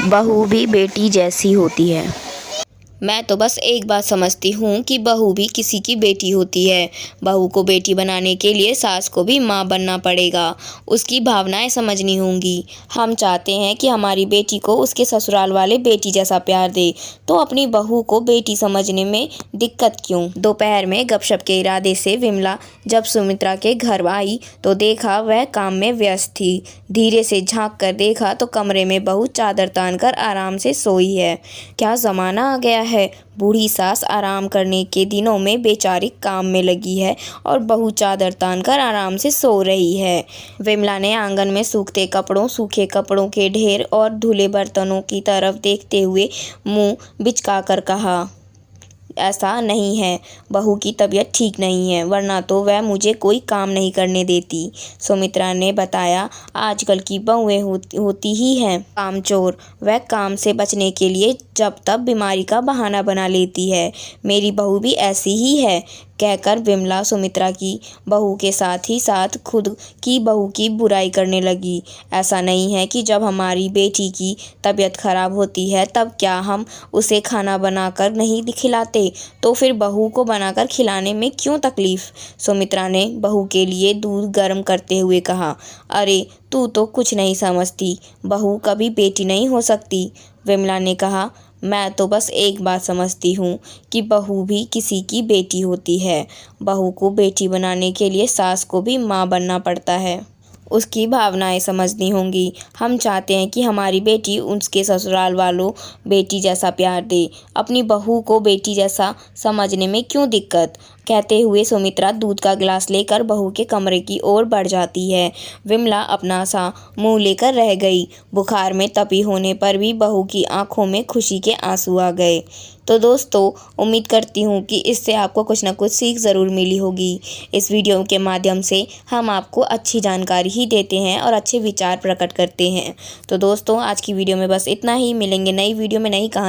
बहू भी बेटी जैसी होती है। मैं तो बस एक बात समझती हूँ कि बहू भी किसी की बेटी होती है। बहू को बेटी बनाने के लिए सास को भी माँ बनना पड़ेगा, उसकी भावनाएं समझनी होंगी। हम चाहते हैं कि हमारी बेटी को उसके ससुराल वाले बेटी जैसा प्यार दे, तो अपनी बहू को बेटी समझने में दिक्कत क्यों। दोपहर में गपशप के इरादे से विमला जब सुमित्रा के घर आई तो देखा वह काम में व्यस्त थी। धीरे से झाँक कर देखा तो कमरे में बहू चादर तान कर आराम से सोई है। क्या ज़माना आ गया है, बूढ़ी सास आराम करने के दिनों में बेचारी काम में लगी है और बहू चादर तान कर आराम से सो रही है। विमला ने आंगन में सूखते कपड़ों, सूखे कपड़ों के ढेर और धुले बर्तनों की तरफ देखते हुए मुंह बिचका कर कहा, ऐसा नहीं है, बहू की तबीयत ठीक नहीं है, वरना तो वह मुझे कोई काम नहीं करने देती। सुमित्रा ने बताया, आजकल की बहुएं होती ही हैं कामचोर। वह काम से बचने के लिए जब तब बीमारी का बहाना बना लेती है। मेरी बहू भी ऐसी ही है, कहकर विमला सुमित्रा की बहू के साथ ही साथ खुद की बहू की बुराई करने लगी। ऐसा नहीं है कि जब हमारी बेटी की तबीयत खराब होती है तब क्या हम उसे खाना बनाकर नहीं खिलाते, तो फिर बहू को बनाकर खिलाने में क्यों तकलीफ। सुमित्रा ने बहू के लिए दूध गर्म करते हुए कहा, अरे तू तो कुछ नहीं समझती, बहू कभी बेटी नहीं हो सकती। विमला ने कहा, मैं तो बस एक बात समझती हूँ कि बहू भी किसी की बेटी होती है। बहू को बेटी बनाने के लिए सास को भी माँ बनना पड़ता है, उसकी भावनाएं समझनी होंगी। हम चाहते हैं कि हमारी बेटी उसके ससुराल वालों बेटी जैसा प्यार दे, अपनी बहू को बेटी जैसा समझने में क्यों दिक्कत। कहते हुए सुमित्रा दूध का गिलास लेकर बहू के कमरे की ओर बढ़ जाती है। विमला अपना सा मुंह लेकर रह गई। बुखार में तपी होने पर भी बहू की आंखों में खुशी के आंसू आ गए। तो दोस्तों, उम्मीद करती हूँ कि इससे आपको कुछ ना कुछ सीख ज़रूर मिली होगी। इस वीडियो के माध्यम से हम आपको अच्छी जानकारी ही देते हैं और अच्छे विचार प्रकट करते हैं। तो दोस्तों, आज की वीडियो में बस इतना ही। मिलेंगे नई वीडियो में नई कहानी।